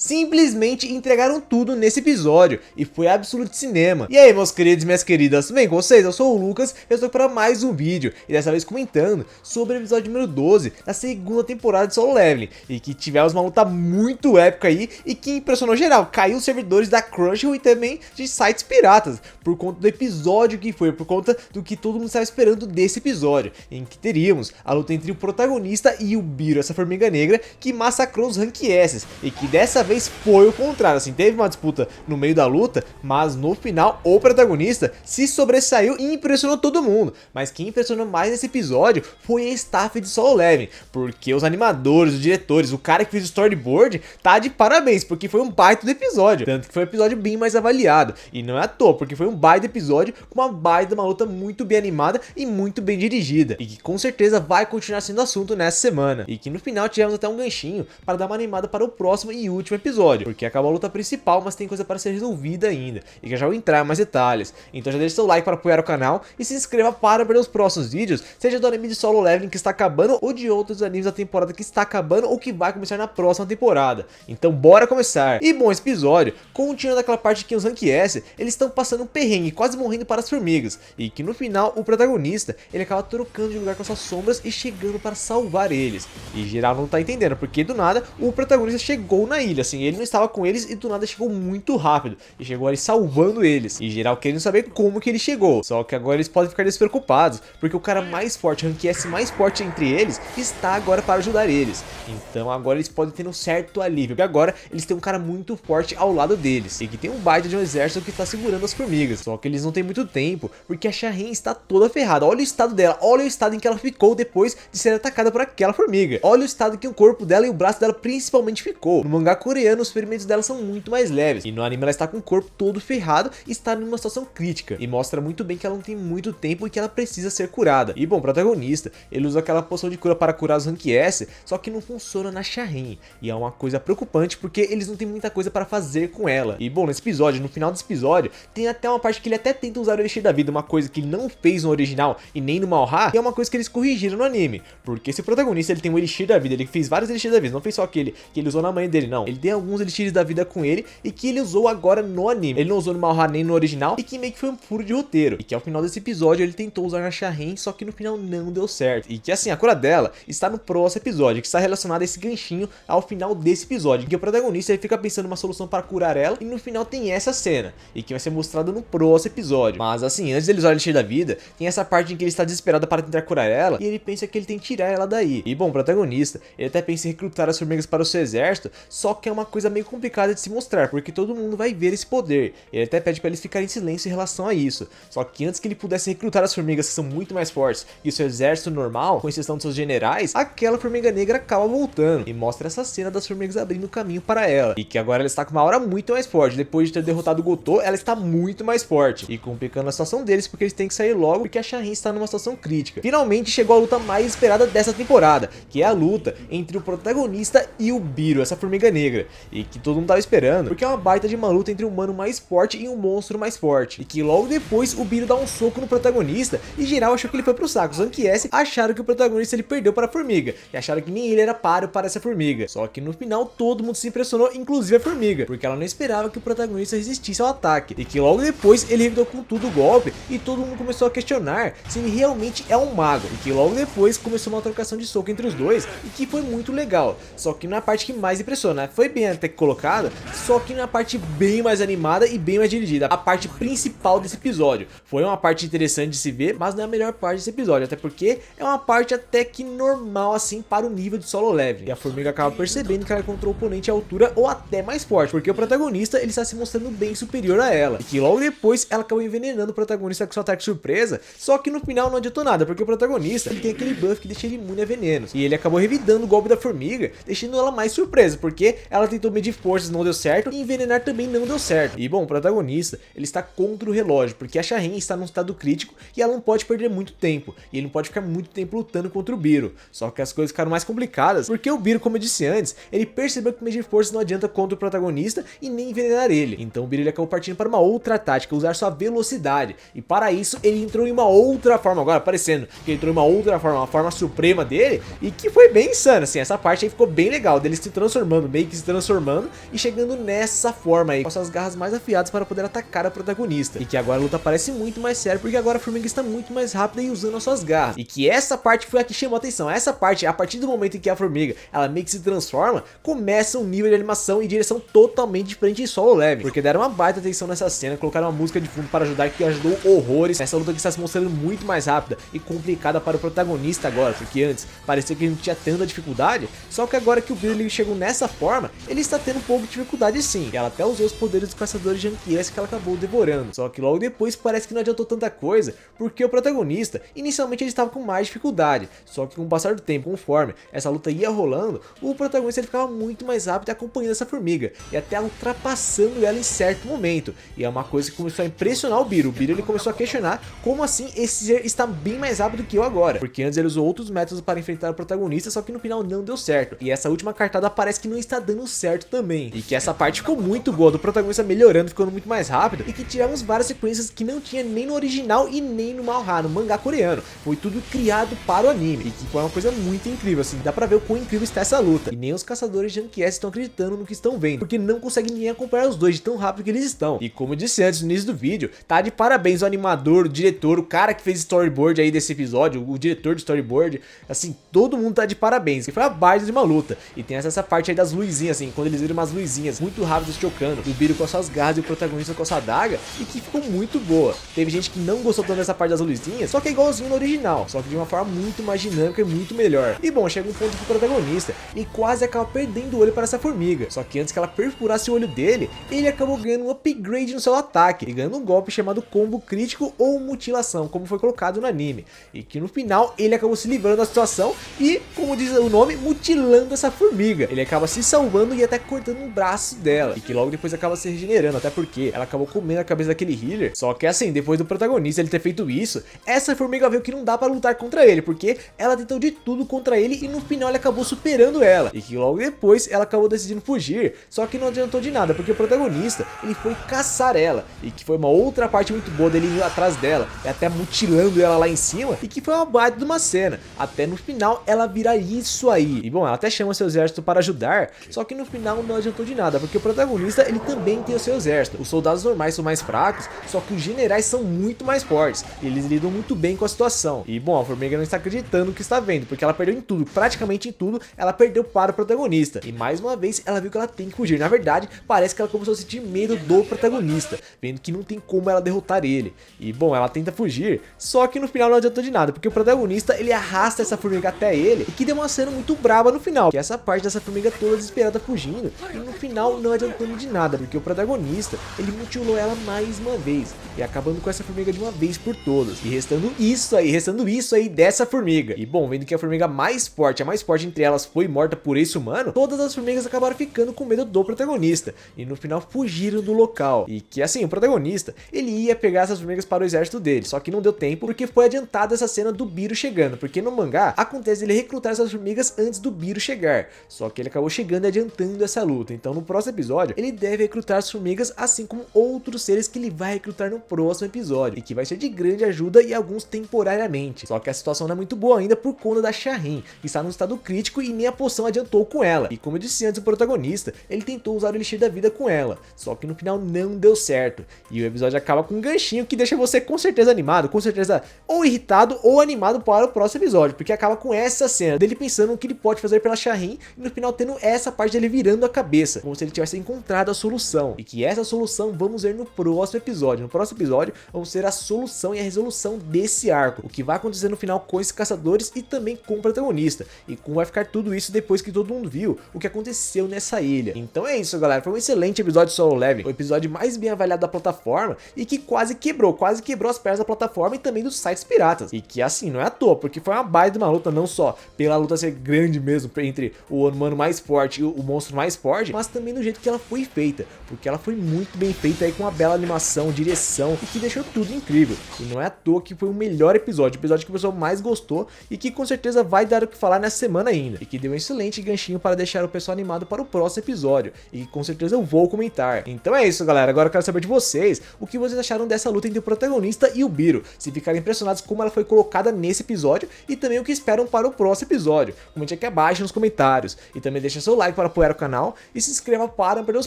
simplesmente entregaram tudo nesse episódio e foi absoluto cinema. E aí, meus queridos e minhas queridas, tudo bem com vocês? Eu sou o Lucas, eu estou para mais um vídeo e dessa vez comentando sobre o episódio número 12 da segunda temporada de Solo Leveling, e que tivemos uma luta muito épica aí e que impressionou geral, caiu os servidores da Crunchyroll e também de sites piratas por conta do episódio que foi, por conta do que todo mundo estava esperando desse episódio, em que teríamos a luta entre o protagonista e o Biro, essa formiga negra que massacrou os Rank S, e que dessa vez foi o contrário, assim, teve uma disputa no meio da luta, mas no final o protagonista se sobressaiu e impressionou todo mundo. Mas quem impressionou mais nesse episódio foi a staff de Solo Leveling, porque os animadores, os diretores, o cara que fez o storyboard tá de parabéns, porque foi um baita do episódio, tanto que foi um episódio bem mais avaliado, e não é à toa, porque foi um baita episódio com uma baita, uma luta muito bem animada e muito bem dirigida, e que com certeza vai continuar sendo assunto nessa semana, e que no final tivemos até um ganchinho para dar uma animada para o próximo e último episódio, porque acabou a luta principal, mas tem coisa para ser resolvida ainda, e que já vou entrar em mais detalhes. Então já deixa seu like para apoiar o canal e se inscreva para ver os próximos vídeos, seja do anime de Solo Leveling que está acabando ou de outros animes da temporada que está acabando ou que vai começar na próxima temporada. Então bora começar. E bom, esse episódio continuando aquela parte que os Rank S, eles estão passando um perrengue, quase morrendo para as formigas, e que no final o protagonista, ele acaba trocando de lugar com suas sombras e chegando para salvar eles. E geral não tá entendendo, porque do nada o protagonista chegou na ilha, assim, ele não estava com eles e do nada chegou muito rápido, e chegou ali salvando eles, e geral querendo saber como que ele chegou. Só que agora eles podem ficar despreocupados, porque o cara mais forte, Rank S mais forte entre eles, está agora para ajudar eles. Então agora eles podem ter um certo alívio, porque agora eles têm um cara muito forte ao lado deles, e que tem um baita de um exército que está segurando as formigas. Só que eles não têm muito tempo, porque a Shaheen está toda ferrada. Olha o estado dela, olha o estado em que ela ficou depois de ser atacada por aquela formiga. Olha o estado que o corpo dela e o braço dela principalmente ficou. No mangá coreano os ferimentos dela são muito mais leves, e no anime ela está com o corpo todo ferrado e está numa situação crítica, e mostra muito bem que ela não tem muito tempo e que ela precisa ser curada. E bom, o protagonista, ele usa aquela poção de cura para curar os Rank S, só que não funciona na Shaheen, e é uma coisa preocupante porque eles não tem muita coisa para fazer com ela. E bom, nesse episódio, no final desse episódio, tem até uma parte que ele até tenta usar o Elixir da Vida, uma coisa que ele não fez no original e nem no Malha, e é uma coisa que eles corrigiram no anime, porque esse protagonista, ele tem um Elixir da Vida, ele fez vários Elixir da Vida, não fez só aquele que ele usou na mãe dele, não, ele tem alguns Elixires da Vida com ele, e que ele usou agora no anime, ele não usou no Malha nem no original, e que meio que foi um furo de roteiro, e que ao final desse episódio ele tentou usar na Shaheen, só que no final não deu certo, e que assim, a cura dela está no próximo episódio, que está relacionado a esse ganchinho ao final desse episódio, em que o protagonista ele fica pensando uma solução para curar ela, e no final tem essa cena, e que vai ser mostrada no próximo episódio. Mas assim, antes dele usar o Elixir da Vida, tem essa parte em que ele está desesperado para tentar curar ela, e ele pensa que ele tem que tirar ela daí. E bom, o protagonista, ele até pensa em recrutar as formigas para o seu exército, só que é uma coisa meio complicada de se mostrar, porque todo mundo vai ver esse poder. Ele até pede para eles ficarem em silêncio em relação a isso. Só que antes que ele pudesse recrutar as formigas que são muito mais fortes que o seu exército normal, com exceção dos seus generais, aquela formiga negra acaba voltando, e mostra essa cena das formigas abrindo caminho para ela, e que agora ela está com uma aura muito mais forte. Depois de ter derrotado o Gotou, ela está muito mais forte, e complicando a situação deles, porque eles têm que sair logo, porque a Shaheen está numa situação crítica. Finalmente chegou a luta mais esperada dessa temporada, que é a luta entre o protagonista e o Biro, essa formiga negra, e que todo mundo estava esperando, porque é uma baita de uma luta entre um humano mais forte e um monstro mais forte, e que logo depois o Biro dá um soco no protagonista, e geral achou que ele foi pro saco. Os Rank S acharam que o protagonista ele perdeu para a formiga, e acharam que nem ele era páreo para essa formiga. Só que no final todo mundo se impressionou, inclusive a formiga, porque ela não esperava que o protagonista resistisse ao ataque, e que logo depois ele revidou com tudo o golpe, e todo mundo começou a questionar se ele realmente é um mago, e que logo depois começou uma trocação de soco entre os dois, e que foi muito legal. Só que na parte que mais impressiona, foi bem até colocada, só que na parte bem mais animada e bem mais dirigida, a parte principal desse episódio. Foi uma parte interessante de se ver, mas não é a melhor parte desse episódio, até porque é uma parte até que normal assim para o nível de Solo Leveling, e a formiga acaba percebendo que ela encontrou o oponente à altura ou até mais forte, porque o protagonista ele está se mostrando bem superior a ela, e que logo depois ela acabou envenenando o protagonista com seu ataque surpresa, só que no final não adiantou nada, porque o protagonista ele tem aquele buff que deixa ele imune a venenos, e ele acabou revidando o golpe da formiga, deixando ela mais surpresa, porque ela tentou medir forças, não deu certo, e envenenar também não deu certo. E bom, o protagonista ele está contra o relógio, porque a Shaheen está num estado crítico e ela não pode perder muito tempo, e ele não pode ficar muito tempo lutando contra o Biro. Só que as coisas ficaram mais complicadas, porque o Biro, como eu disse antes, ele percebeu que medir forças não adianta contra o protagonista e nem envenenar ele. Então o Biro ele acabou partindo para uma outra tática, usar sua velocidade, e para isso ele entrou em uma outra forma, agora aparecendo que ele entrou em uma outra forma, uma forma suprema dele, e que foi bem insana, assim, essa parte aí ficou bem legal, dele se transformando, meio que se transformando transformando e chegando nessa forma aí, com suas garras mais afiadas para poder atacar a protagonista. E que agora a luta parece muito mais séria, porque agora a formiga está muito mais rápida e usando as suas garras. E que essa parte foi a que chamou a atenção. Essa parte, a partir do momento em que a formiga, ela meio que se transforma, começa um nível de animação e direção totalmente diferente em solo level. Porque deram uma baita atenção nessa cena, colocaram uma música de fundo para ajudar, que ajudou horrores. Essa luta que está se mostrando muito mais rápida e complicada para o protagonista agora, porque antes parecia que ele não tinha tanta dificuldade, só que agora que o Billy chegou nessa forma, ele está tendo um pouco de dificuldade sim. E ela até usou os poderes dos caçadores de Anquies que ela acabou devorando. Só que logo depois parece que não adiantou tanta coisa, porque o protagonista, inicialmente ele estava com mais dificuldade, só que com o passar do tempo, conforme essa luta ia rolando, o protagonista ele ficava muito mais rápido acompanhando essa formiga, e até ultrapassando ela em certo momento. E é uma coisa que começou a impressionar o Biro. O Biro ele começou a questionar como assim esse ser está bem mais rápido que eu agora, porque antes ele usou outros métodos para enfrentar o protagonista, só que no final não deu certo. E essa última cartada parece que não está dando certo também. E que essa parte ficou muito boa, do protagonista melhorando, ficando muito mais rápido, e que tivemos várias sequências que não tinha nem no original e nem no manhwa, no mangá coreano. Foi tudo criado para o anime, e que foi uma coisa muito incrível, assim, dá pra ver o quão incrível está essa luta. E nem os caçadores de Anquies estão acreditando no que estão vendo, porque não conseguem nem acompanhar os dois de tão rápido que eles estão. E como eu disse antes no início do vídeo, tá de parabéns o animador, o diretor, o cara que fez storyboard aí desse episódio, o diretor de storyboard, assim, todo mundo tá de parabéns, que foi a base de uma luta. E tem essa parte aí das luzinhas, assim, quando eles viram umas luzinhas muito rápidas chocando, o Biro com as suas garras e o protagonista com a sua adaga, e que ficou muito boa. Teve gente que não gostou tanto dessa parte das luzinhas, só que é igualzinho no original, só que de uma forma muito mais dinâmica e muito melhor. E bom, chega um ponto que o protagonista, ele quase acaba perdendo o olho para essa formiga, só que antes que ela perfurasse o olho dele, ele acabou ganhando um upgrade no seu ataque, e ganhando um golpe chamado combo crítico ou mutilação, como foi colocado no anime. E que no final ele acabou se livrando da situação e, como diz o nome, mutilando essa formiga. Ele acaba se salvando e até cortando um braço dela, e que logo depois acaba se regenerando, até porque ela acabou comendo a cabeça daquele healer. Só que assim, depois do protagonista ele ter feito isso, essa formiga viu que não dá pra lutar contra ele, porque ela tentou de tudo contra ele e no final ele acabou superando ela. E que logo depois ela acabou decidindo fugir, só que não adiantou de nada, porque o protagonista, ele foi caçar ela, e que foi uma outra parte muito boa dele indo atrás dela, e até mutilando ela lá em cima, e que foi uma baita de uma cena, até no final ela virar isso aí. E bom, ela até chama seu exército para ajudar, só que no final não adiantou de nada, porque o protagonista, ele também tem o seu exército. Os soldados normais são mais fracos, só que os generais são muito mais fortes, eles lidam muito bem com a situação. E bom, a formiga não está acreditando no que está vendo, porque ela perdeu em tudo, praticamente em tudo, ela perdeu para o protagonista. E mais uma vez, ela viu que ela tem que fugir. Na verdade, parece que ela começou a sentir medo do protagonista, vendo que não tem como ela derrotar ele. E bom, ela tenta fugir, só que no final não adiantou de nada, porque o protagonista, ele arrasta essa formiga até ele, e que deu uma cena muito braba no final, que é essa parte dessa formiga toda desesperada fugindo, e no final não adiantando de nada, porque o protagonista, ele mutilou ela mais uma vez, e acabando com essa formiga de uma vez por todas, e restando isso aí dessa formiga. E bom, vendo que a formiga mais forte, a mais forte entre elas, foi morta por esse humano, todas as formigas acabaram ficando com medo do protagonista, e no final fugiram do local. E que assim, o protagonista, ele ia pegar essas formigas para o exército dele, só que não deu tempo, porque foi adiantada essa cena do Biro chegando, porque no mangá, acontece ele recrutar essas formigas antes do Biro chegar, só que ele acabou chegando e adiantando essa luta. Então no próximo episódio, ele deve recrutar as formigas, assim como outros seres que ele vai recrutar no próximo episódio, e que vai ser de grande ajuda e alguns temporariamente. Só que a situação não é muito boa ainda por conta da Shahin, que está no estado crítico e nem a poção adiantou com ela. E como eu disse antes, o protagonista, ele tentou usar o elixir da vida com ela, só que no final não deu certo. E o episódio acaba com um ganchinho que deixa você com certeza animado, com certeza ou irritado ou animado para o próximo episódio, porque acaba com essa cena dele pensando no que ele pode fazer pela Shahin, e no final tendo essa parte dele virando a cabeça, como se ele tivesse encontrado a solução. E que essa solução vamos ver no próximo episódio. No próximo episódio vamos ter a solução e a resolução desse arco, o que vai acontecer no final com esses caçadores e também com o protagonista, e como vai ficar tudo isso depois que todo mundo viu o que aconteceu nessa ilha. Então é isso, galera, foi um excelente episódio de Solo Leveling, o episódio mais bem avaliado da plataforma, e que quase quebrou as pernas da plataforma e também dos sites piratas. E que assim, não é à toa, porque foi uma baita de uma luta, não só pela luta ser grande mesmo, entre o humano mais forte e o monstro mais forte, mas também do jeito que ela foi feita, porque ela foi muito bem feita aí, com uma bela animação, direção, e que deixou tudo incrível. E não é à toa que foi o melhor episódio, o episódio que o pessoal mais gostou, e que com certeza vai dar o que falar nessa semana ainda, e que deu um excelente ganchinho para deixar o pessoal animado para o próximo episódio, e com certeza eu vou comentar. Então é isso, galera, agora eu quero saber de vocês, o que vocês acharam dessa luta entre o protagonista e o Biro, se ficaram impressionados como ela foi colocada nesse episódio, e também o que esperam para o próximo episódio. Comente aqui abaixo nos comentários, e também deixa seu like para apoiar para o canal e se inscreva para não perder os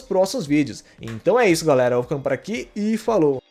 próximos vídeos. Então é isso, galera, eu vou ficando por aqui e falou!